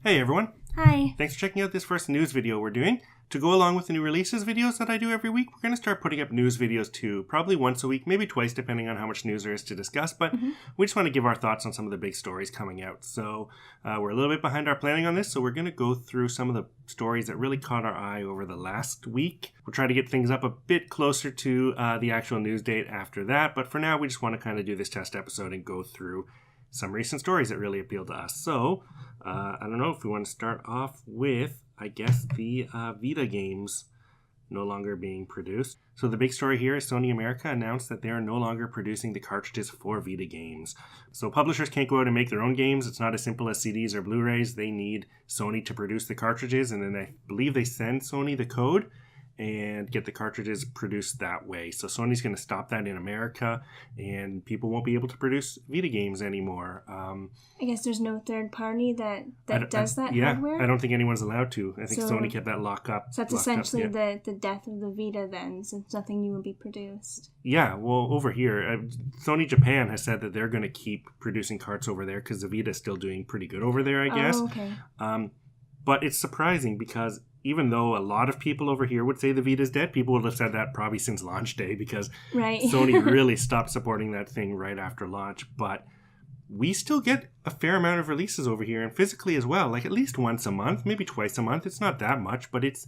Hey everyone. Hi. Thanks for checking out this first news video we're doing. To go along with the new releases videos that I do every week, we're going to start putting up news videos too, probably once a week, maybe twice depending on how much news there is to discuss, but we just want to give our thoughts on some of the big stories coming out. So we're a little bit behind our planning on this, so we're going to go through some of the stories that really caught our eye over the last week. We'll try to get things up a bit closer to the actual news date after that, but for now we just want to kind of do this test episode and go through some recent stories that really appeal to us. So, I don't know if we want to start off with, I guess, the Vita games no longer being produced. So the big story here is Sony America announced that they are no longer producing the cartridges for Vita games. So publishers can't go out and make their own games. It's not as simple as CDs or Blu-rays. They need Sony to produce the cartridges, and then I believe they send Sony the code and get the cartridges produced that way. So Sony's going to stop that in America, and people won't be able to produce Vita games anymore. I guess there's no third party that does that hardware? I don't think anyone's allowed to. I think Sony kept that locked up. So that's essentially the death of the Vita then, since nothing new will be produced. Yeah, well, over here, Sony Japan has said that they're going to keep producing carts over there because the Vita is still doing pretty good over there, I guess. Oh, okay. But it's surprising because even though a lot of people over here would say the Vita's dead, people would have said that probably since launch day because Sony really stopped supporting that thing right after launch. But we still get a fair amount of releases over here, and physically as well, like at least once a month, maybe twice a month. It's not that much, but it's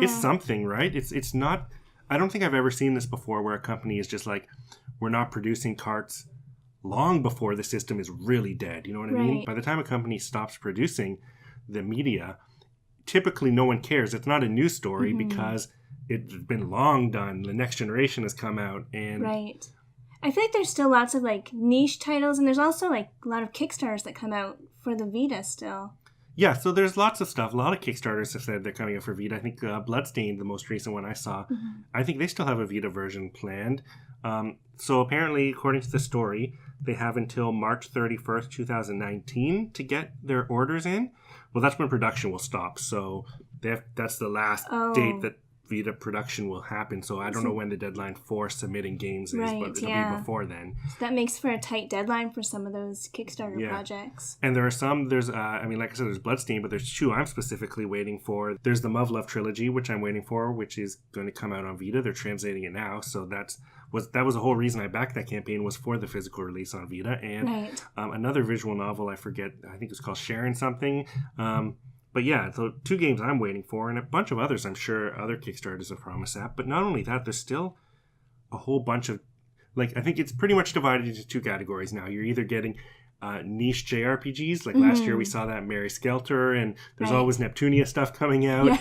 something, right? It's not. I don't think I've ever seen this before where a company is just like, we're not producing carts long before the system is really dead. You know what I mean? By the time a company stops producing the media, typically no one cares. It's not a news story because it's been long done. The next generation has come out, and I feel like there's still lots of like niche titles, and there's also like a lot of Kickstarters that come out for the Vita still. Yeah, so there's lots of stuff. A lot of Kickstarters have said they're coming out for Vita. I think Bloodstained, the most recent one I saw, I think they still have a Vita version planned. So apparently, according to the story, they have until March 31st, 2019 to get their orders in. Well, that's when production will stop. So that's the last date that Vita production will happen. So I don't know when the deadline for submitting games is, but it'll be before then. So that makes for a tight deadline for some of those Kickstarter projects. And there are some, like I said, there's Bloodstained, but there's two I'm specifically waiting for. There's the Muv Love trilogy, which I'm waiting for, which is going to come out on Vita. They're translating it now. So that was the whole reason I backed that campaign, was for the physical release on Vita. And another visual novel, I forget, I think it's called Sharon something. But yeah, so two games I'm waiting for, and a bunch of others I'm sure other Kickstarters have promised that. But not only that, there's still a whole bunch of, like, I think it's pretty much divided into two categories now. You're either getting niche JRPGs, like last year we saw that Mary Skelter, and there's always Neptunia stuff coming out,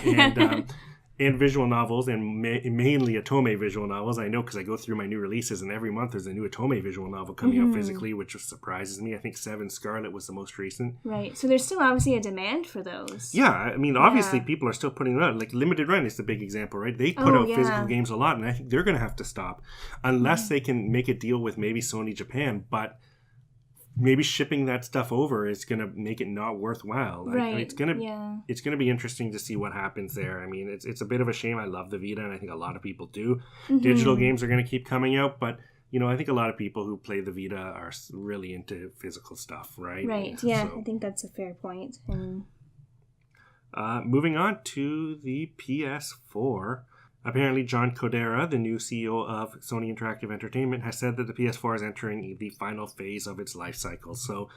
and visual novels, and mainly Otome visual novels. I know because I go through my new releases, and every month there's a new Otome visual novel coming out physically, which surprises me. I think Seven Scarlet was the most recent. Right, so there's still obviously a demand for those. Yeah, I mean, obviously people are still putting them out. Like Limited Run is the big example, right? They put out physical games a lot, and I think they're going to have to stop unless they can make a deal with maybe Sony Japan, but maybe shipping that stuff over is going to make it not worthwhile. I mean, it's going to be interesting to see what happens there. I mean, it's a bit of a shame. I love the Vita, and I think a lot of people do. Digital games are going to keep coming out, but I think a lot of people who play the Vita are really into physical stuff, right? Right. Yeah, so I think that's a fair point. Moving on to the PS4. Apparently, John Codera, the new CEO of Sony Interactive Entertainment, has said that the PS4 is entering the final phase of its life cycle. So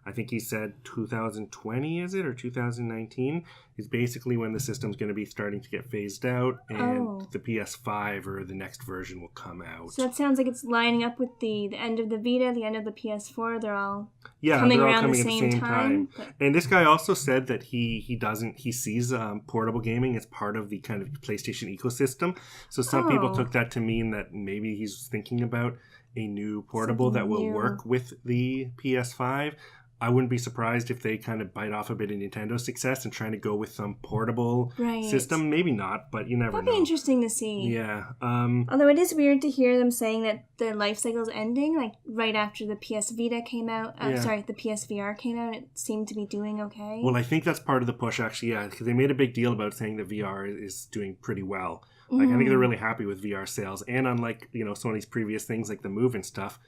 I think he said 2020, is it, or 2019, is basically when the system's going to be starting to get phased out, and the PS5 or the next version will come out. So that sounds like it's lining up with the end of the Vita, the end of the PS4. They're all coming around at the same time. And this guy also said that he sees portable gaming as part of the kind of PlayStation ecosystem. So some people took that to mean that maybe he's thinking about a new portable that will work with the PS5. I wouldn't be surprised if they kind of bite off a bit of Nintendo's success and trying to go with some portable system. Maybe not, but you never know. That'd be interesting to see. Yeah. Although it is weird to hear them saying that their life cycle is ending, like right after the PS Vita came out. The PSVR came out. It seemed to be doing okay. Well, I think that's part of the push, actually, because they made a big deal about saying that VR is doing pretty well. Like, I think they're really happy with VR sales. And unlike, Sony's previous things like the Move and stuff,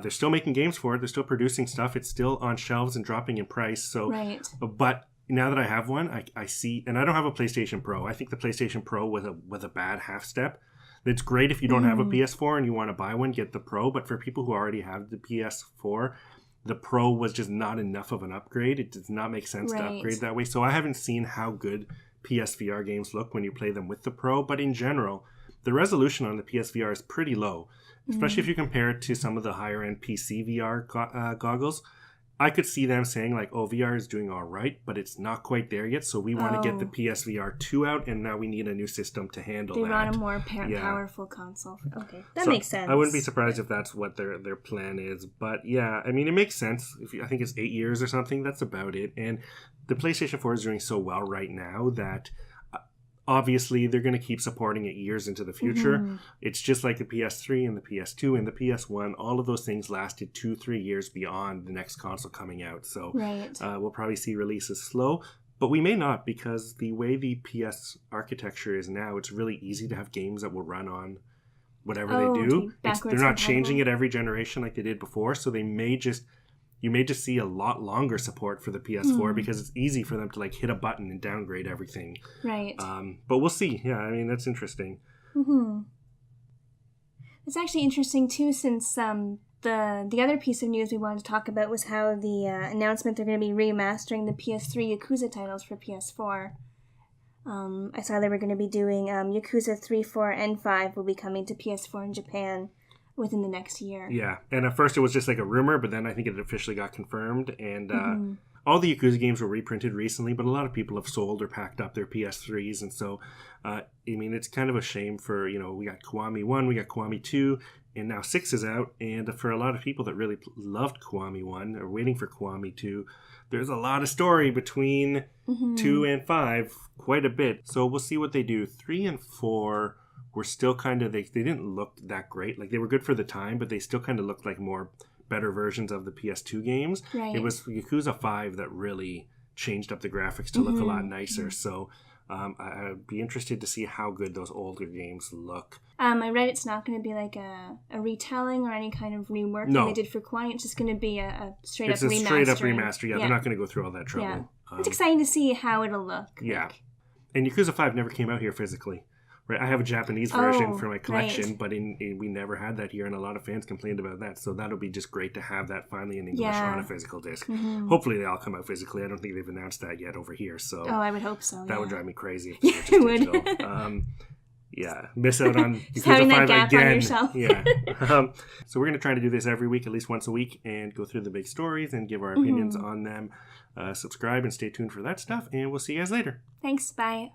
they're still making games for it. They're still producing stuff. It's still on shelves and dropping in price. So, but now that I have one, I see, and I don't have a PlayStation Pro. I think the PlayStation Pro was a bad half step. It's great if you don't have a PS4 and you want to buy one, get the Pro. But for people who already have the PS4, the Pro was just not enough of an upgrade. It does not make sense to upgrade that way. So I haven't seen how good PSVR games look when you play them with the Pro. But in general, the resolution on the PSVR is pretty low, especially if you compare it to some of the higher end PC VR goggles. I could see them saying like, oh, VR is doing all right, but it's not quite there yet. So we want to get the PSVR 2 out, and now we need a new system to handle that. They want a more powerful console. Okay, that makes sense. I wouldn't be surprised if that's what their plan is. But yeah, I mean, it makes sense. I think it's 8 years or something. That's about it. And the PlayStation 4 is doing so well right now that obviously they're going to keep supporting it years into the future. It's just like the PS3 and the PS2 and the PS1. All of those things lasted 2-3 years beyond the next console coming out. So we'll probably see releases slow, but we may not, because the way the PS architecture is now, it's really easy to have games that will run on whatever they do. They're not changing it every generation like they did before. So you may just see a lot longer support for the PS4 because it's easy for them to like hit a button and downgrade everything. Right. But we'll see. Yeah, I mean, that's interesting. It's actually interesting too, since the other piece of news we wanted to talk about was how the announcement they're going to be remastering the PS3 Yakuza titles for PS4. I saw they were going to be doing Yakuza 3, 4, and 5 will be coming to PS4 in Japan within the next year. Yeah, and at first it was just like a rumor, but then I think it officially got confirmed, and all the Yakuza games were reprinted recently, but a lot of people have sold or packed up their PS3s, and so I mean, it's kind of a shame for, we got Kiwami 1, we got Kiwami 2, and now 6 is out, and for a lot of people that really loved Kiwami 1 are waiting for Kiwami 2, there's a lot of story between 2 and 5, quite a bit, so we'll see what they do. 3 and 4 were still kind of, they didn't look that great. Like, they were good for the time, but they still kind of looked like more better versions of the PS2 games. Right. It was Yakuza 5 that really changed up the graphics to look a lot nicer. So I'd be interested to see how good those older games look. I read it's not going to be like a retelling or any kind of rework like they did for Kiwami. It's just going to be a straight up remaster. It's a straight up remaster. Yeah, they're not going to go through all that trouble. Yeah. It's exciting to see how it'll look. Yeah. And Yakuza 5 never came out here physically. Right, I have a Japanese version for my collection, but we never had that here, and a lot of fans complained about that. So that'll be just great to have that finally in English on a physical disc. Hopefully they all come out physically. I don't think they've announced that yet over here. So I would hope so. That would drive me crazy if they were just digital. Miss out on Yakuza 5 again. On yourself. So we're going to try to do this every week, at least once a week, and go through the big stories and give our opinions on them. Subscribe and stay tuned for that stuff, and we'll see you guys later. Thanks. Bye.